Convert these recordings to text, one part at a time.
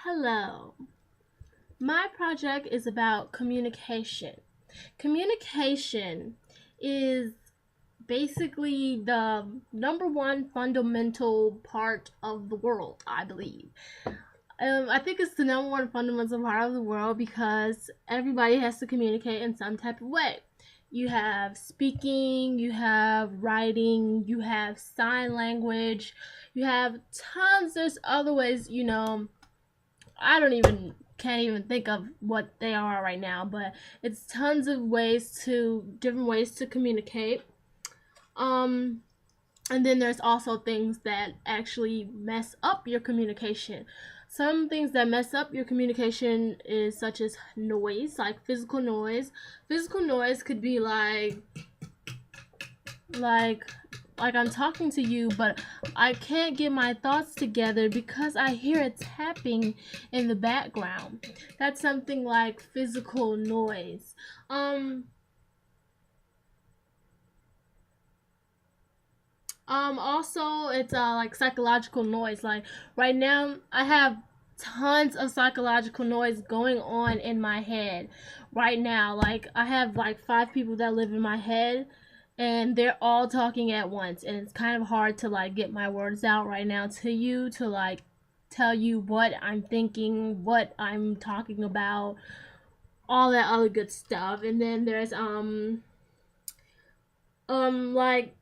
Hello. My project is about communication. Communication is basically the number one fundamental part of the world, I believe. I think it's the number one fundamental part of the world because everybody has to communicate in some type of way. You have speaking, you have writing, you have sign language, you have tons. There's other ways, I don't even can't even think of what they are right now, but it's tons of different ways to communicate. Um and then there's also things that actually mess up your communication. Some things that mess up your communication is such as noise, like physical noise. Physical noise could be like I'm talking to you, but I can't get my thoughts together because I hear it tapping in the background. That's something like physical noise. Also it's like psychological noise. Like right now I have tons of psychological noise going on in my head right now. Like I have like five people that live in my head and they're all talking at once, and it's kind of hard to like get my words out right now to you, to like tell you what I'm thinking, what I'm talking about, all that other good stuff. And then there's like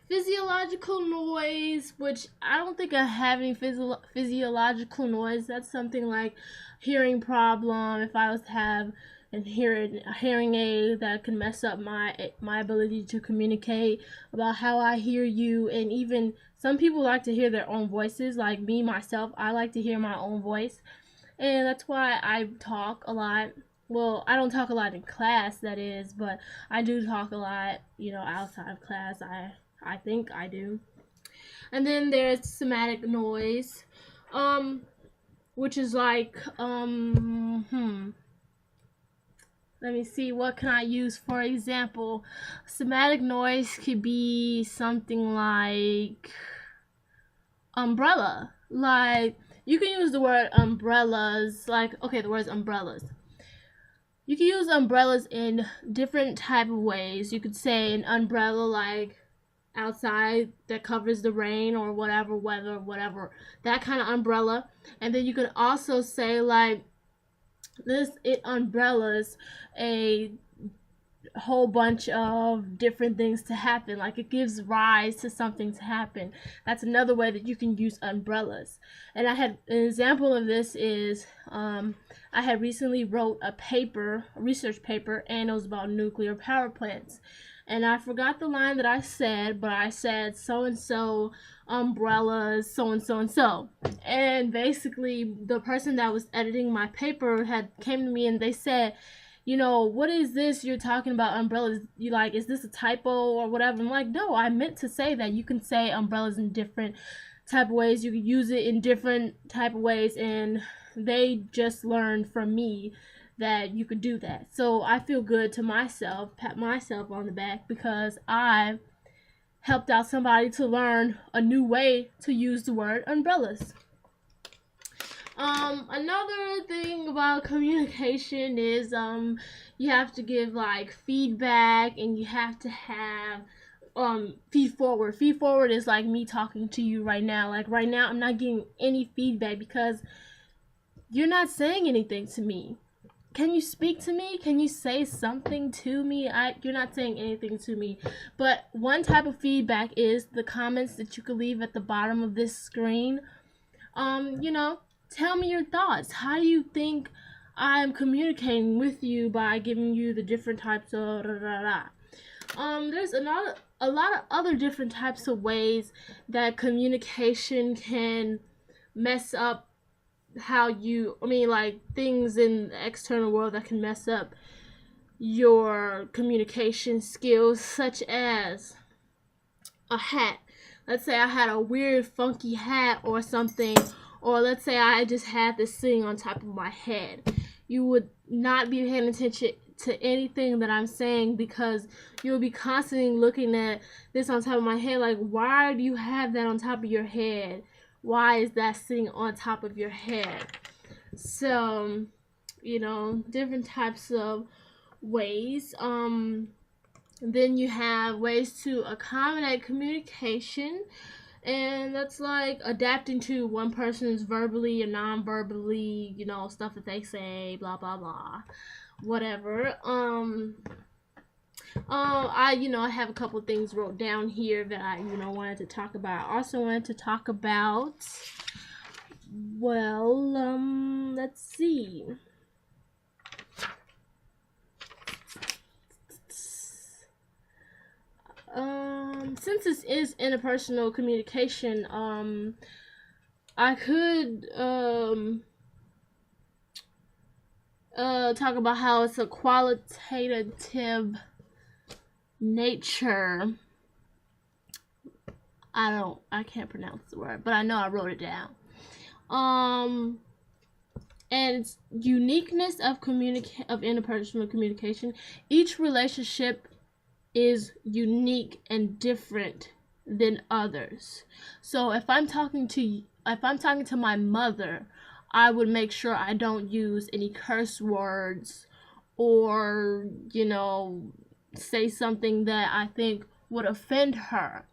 physiological noise, which I don't think I have any physiological noise. That's something like hearing problem. If I was to have a hearing aid, that can mess up my ability to communicate about how I hear you. And even some people like to hear their own voices. Like me myself, I like to hear my own voice, and that's why I talk a lot. Well, I don't talk a lot in class, that is, but I do talk a lot, outside of class. I think I do. And then there's somatic noise, which is like, let me see, what can I use for example? Somatic noise could be something like umbrella. Like, you can use the word umbrellas, like, okay, the word's umbrellas. You can use umbrellas in different type of ways. You could say an umbrella like outside that covers the rain or whatever weather, whatever, that kind of umbrella. And then you can also say like it umbrellas a whole bunch of different things to happen, like it gives rise to something to happen. That's another way that you can use umbrellas. And I had an example of this is I had recently wrote a research paper, and it was about nuclear power plants. And I forgot the line that I said, but I said so and so umbrellas, so and so and so. And basically the person that was editing my paper had came to me and they said, what is this you're talking about umbrellas? You like, is this a typo or whatever? I'm like, no, I meant to say that you can say umbrellas in different type of ways. You can use it in different type of ways, and they just learned from me that you could do that. So I feel good to myself, pat myself on the back, because I helped out somebody to learn a new way to use the word umbrellas. Another thing about communication is you have to give like feedback, and you have to have feed forward. Feed forward is like me talking to you right now. Like right now I'm not getting any feedback because you're not saying anything to me. Can you speak to me? Can you say something to me? You're not saying anything to me. But one type of feedback is the comments that you could leave at the bottom of this screen. Tell me your thoughts. How do you think I'm communicating with you by giving you the different types of there's a lot of other different types of ways that communication can mess up like things in the external world that can mess up your communication skills, such as a hat. Let's say I had a weird funky hat or something, or let's say I just had this thing on top of my head. You would not be paying attention to anything that I'm saying because you'll be constantly looking at this on top of my head, like, why do you have that on top of your head? Why is that sitting on top of your head? So, different types of ways. Then you have ways to accommodate communication, and that's like adapting to one person's verbally and non-verbally, stuff that they say, blah blah blah, whatever. I have a couple things wrote down here that I wanted to talk about. I also wanted to talk about, well, let's see. Since this is interpersonal communication, I could talk about how it's a qualitative nature. I can't pronounce the word, but I know I wrote it down. And it's uniqueness of interpersonal communication. Each relationship is unique and different than others. So if I'm talking to my mother, I would make sure I don't use any curse words or, say something that I think would offend her.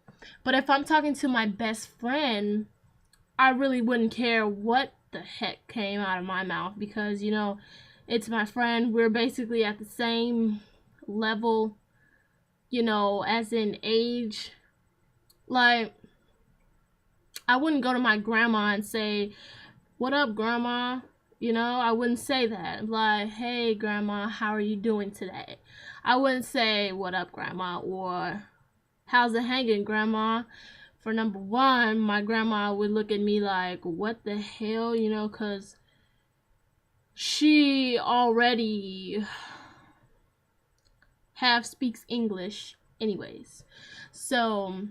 But if I'm talking to my best friend, I really wouldn't care what the heck came out of my mouth, because, it's my friend. We're basically at the same level, as in age. Like, I wouldn't go to my grandma and say, "What up, grandma?" I wouldn't say that. Like, "Hey, grandma, how are you doing today?" I wouldn't say, "What up, grandma?" or "How's it hanging, grandma?" For number one, my grandma would look at me like, "What the hell?" Because she already half speaks English anyways. So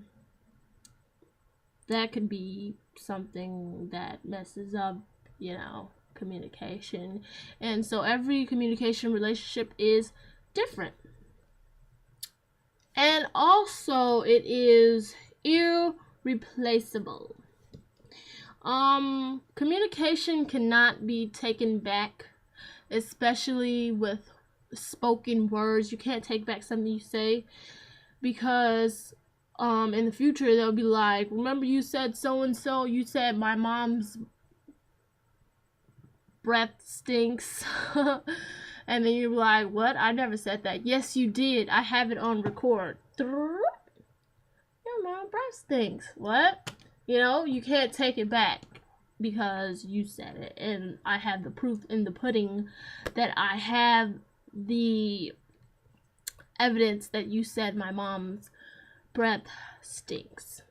that could be something that messes up, communication. And so every communication relationship is different. And also it is irreplaceable. Communication cannot be taken back, especially with spoken words. You can't take back something you say, because in the future they'll be like, "Remember you said so and so, you said my mom's breath stinks." And then you're like, "What? I never said that." "Yes, you did. I have it on record." "Your mom's breath stinks." "What?" You can't take it back because you said it, and I have the proof in the pudding that I have the evidence that you said my mom's breath stinks.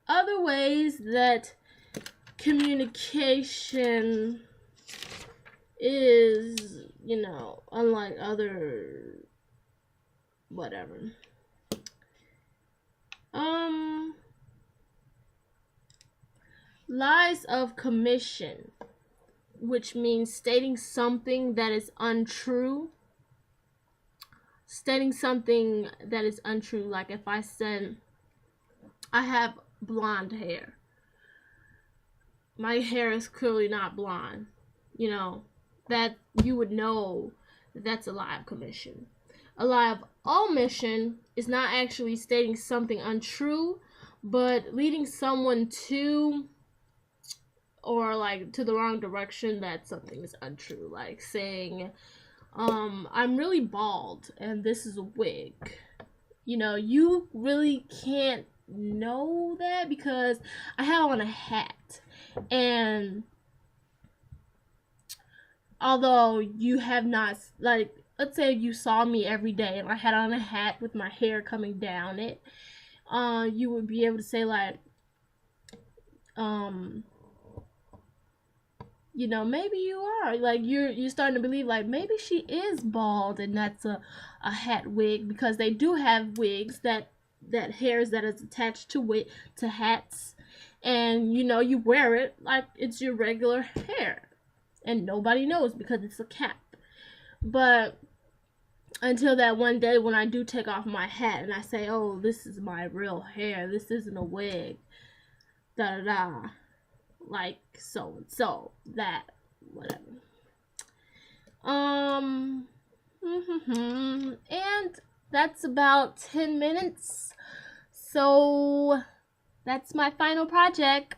Other ways that communication is, unlike other whatever. Lies of commission, which means stating something that is untrue. Like if I said, "I have blonde hair," my hair is clearly not blonde. That you would know that's a lie of commission. A lie of omission is not actually stating something untrue, but leading someone to, or like to the wrong direction that something is untrue. Like saying, "I'm really bald and this is a wig." You really can't know that because I have on a hat, and although you have not, like, let's say you saw me every day and I had on a hat with my hair coming down it, you would be able to say like, maybe you are, like, you're starting to believe like maybe she is bald and that's a hat wig, because they do have wigs that hairs that is attached to hats, and you wear it like it's your regular hair and nobody knows because it's a cap. But until that one day when I do take off my hat and I say, oh, this is my real hair, this isn't a wig, da da da, like so and so, that, whatever. And that's about 10 minutes. So that's my final project.